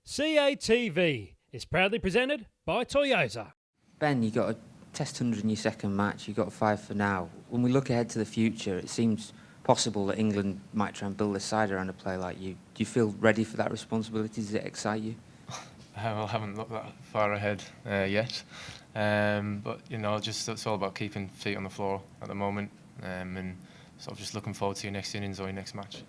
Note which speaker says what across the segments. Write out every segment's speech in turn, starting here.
Speaker 1: CATV is proudly presented by Toyota.
Speaker 2: Ben, you got a Test 100 in your second match, you got 5 for now. When we look ahead to the future, it seems possible that England might try and build a side around a player like you. Do you feel ready for that responsibility? Does it excite you?
Speaker 3: Well, I haven't looked that far ahead yet, but you know, just it's all about keeping feet on the floor at the moment, and sort of just looking forward to your next innings or your next match.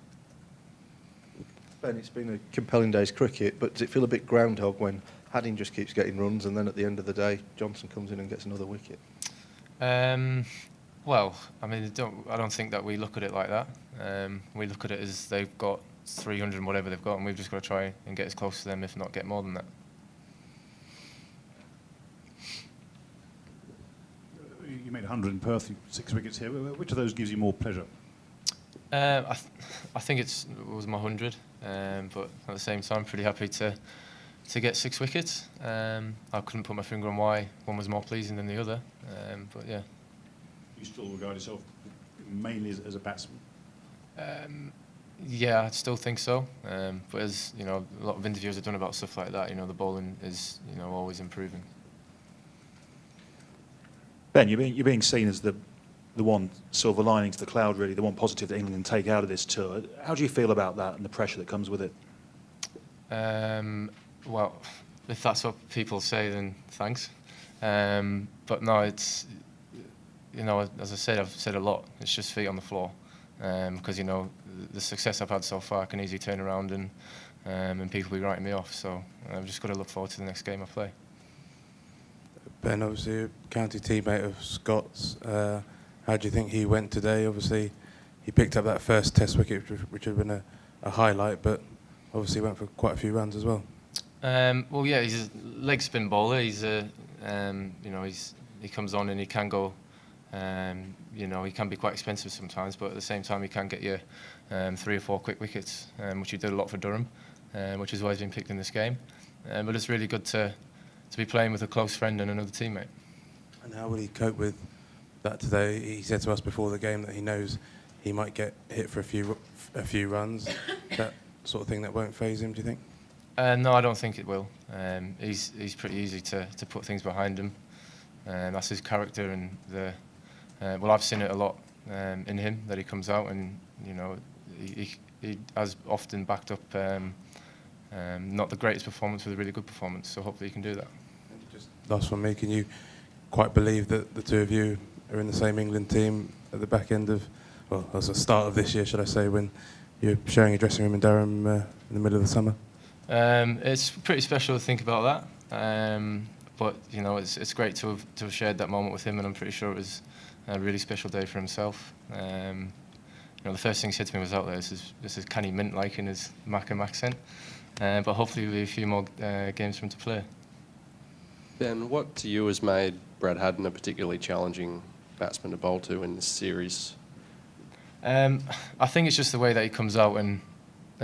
Speaker 4: Ben, it's been a compelling day's cricket, but does it feel a bit groundhog when Haddin just keeps getting runs and then at the end of the day Johnson comes in and gets another wicket?
Speaker 3: Well, I mean, I don't think that we look at it like that. We look at it as they've got 300 and whatever they've got, and we've just got to try and get as close to them, if not get more than that.
Speaker 5: You made 100 in Perth, 6 wickets here. Which of those gives you more pleasure?
Speaker 3: I think it was my 100, but at the same time, pretty happy to get 6 wickets. I couldn't put my finger on why one was more pleasing than the other, but yeah.
Speaker 5: You still regard yourself mainly as a batsman?
Speaker 3: Yeah, I still think so. But as you know, a lot of interviews I've done about stuff like that. You know, the bowling is always improving.
Speaker 5: Ben, you're being seen as the one silver lining to the cloud, really, the one positive that England can take out of this tour. How do you feel about that and the pressure that comes with it?
Speaker 3: Well, if that's what people say, then thanks. But no, it's, you know, as I said, I've said a lot. It's just feet on the floor, because you know the success I've had so far, I can easily turn around and people will be writing me off. So I've just got to look forward to the next game I play.
Speaker 6: Ben, obviously a county teammate of Scott's. How do you think he went today? Obviously, he picked up that first Test wicket, which would have been a highlight, but obviously went for quite a few runs as well.
Speaker 3: Well, yeah, he's a leg spin bowler. He's he comes on and he can go. You know, he can be quite expensive sometimes, but at the same time, he can get you 3 or 4 quick wickets, which he did a lot for Durham, which is why he's been picked in this game. But it's really good to be playing with a close friend and another teammate.
Speaker 6: And how will he cope with that today? He said to us before the game that he knows he might get hit for a few runs. That sort of thing that won't faze him, do you think?
Speaker 3: No, I don't think it will. He's pretty easy to put things behind him. That's his character, and well, I've seen it a lot in him, that he comes out and you know he has often backed up not the greatest performance with a really good performance. So hopefully he can do that.
Speaker 6: Just last from me, can you quite believe that the two of you are in the same England team at the back end of, well, as the start of this year, should I say, when you're sharing a dressing room in Durham in the middle of the summer?
Speaker 3: It's pretty special to think about that, but you know, it's great to have shared that moment with him, and I'm pretty sure it was a really special day for himself. You know, the first thing he said to me was, out there, this is can he mint like in his Mackham accent, but hopefully there'll be a few more games for him to play.
Speaker 7: Ben, what to you has made Brad Haddin a particularly challenging batsman to bowl to in this series?
Speaker 3: I think it's just the way that he comes out and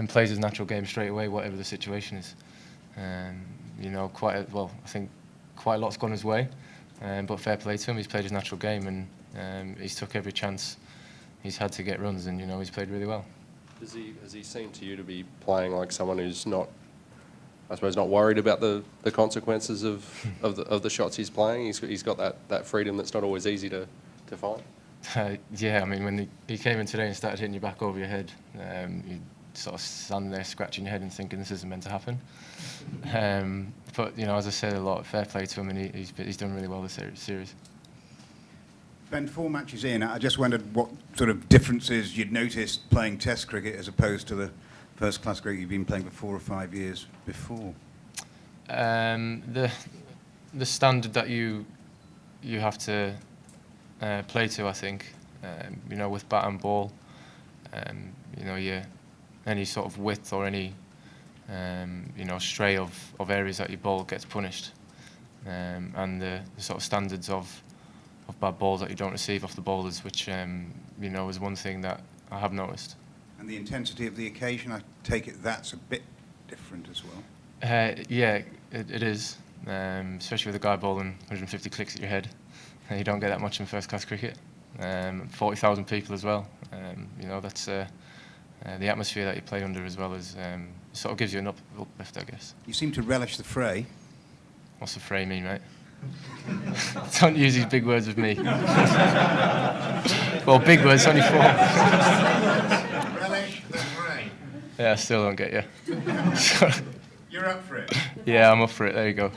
Speaker 3: plays his natural game straight away, whatever the situation is. You know, I think quite a lot's gone his way, but fair play to him. He's played his natural game, and he's took every chance he's had to get runs, and you know, he's played really well.
Speaker 7: Has he seemed to you to be playing like someone who's not, I suppose, not worried about the consequences of the shots he's playing? He's got that freedom that's not always easy to find.
Speaker 3: Yeah, I mean, when he came in today and started hitting you back over your head, you sort of stand there scratching your head and thinking this isn't meant to happen. But you know, as I said a lot, fair play to him, and he's done really well this series.
Speaker 8: Ben, 4 matches in, I just wondered what sort of differences you'd noticed playing Test cricket as opposed to the first-class cricket you've been playing for 4 or 5 years before.
Speaker 3: The standard that you have to play to, I think, you know, with bat and ball, you know, any sort of width or any you know, stray of areas that you bowl gets punished, and the sort of standards of bad balls that you don't receive off the bowlers, which you know, is one thing that I have noticed.
Speaker 8: And the intensity of the occasion, I take it that's a bit different as well.
Speaker 3: Yeah, it is, especially with a guy bowling 150 clicks at your head. You don't get that much in first-class cricket. 40,000 people as well. You know, that's the atmosphere that you play under as well is sort of gives you an uplift, I guess.
Speaker 8: You seem to relish the fray.
Speaker 3: What's the fray mean, mate? Don't use these big words with me. Well, big words, only 4.
Speaker 8: Relish the fray.
Speaker 3: Yeah, I still don't get you.
Speaker 8: You're up for it.
Speaker 3: Yeah, I'm up for it. There you go.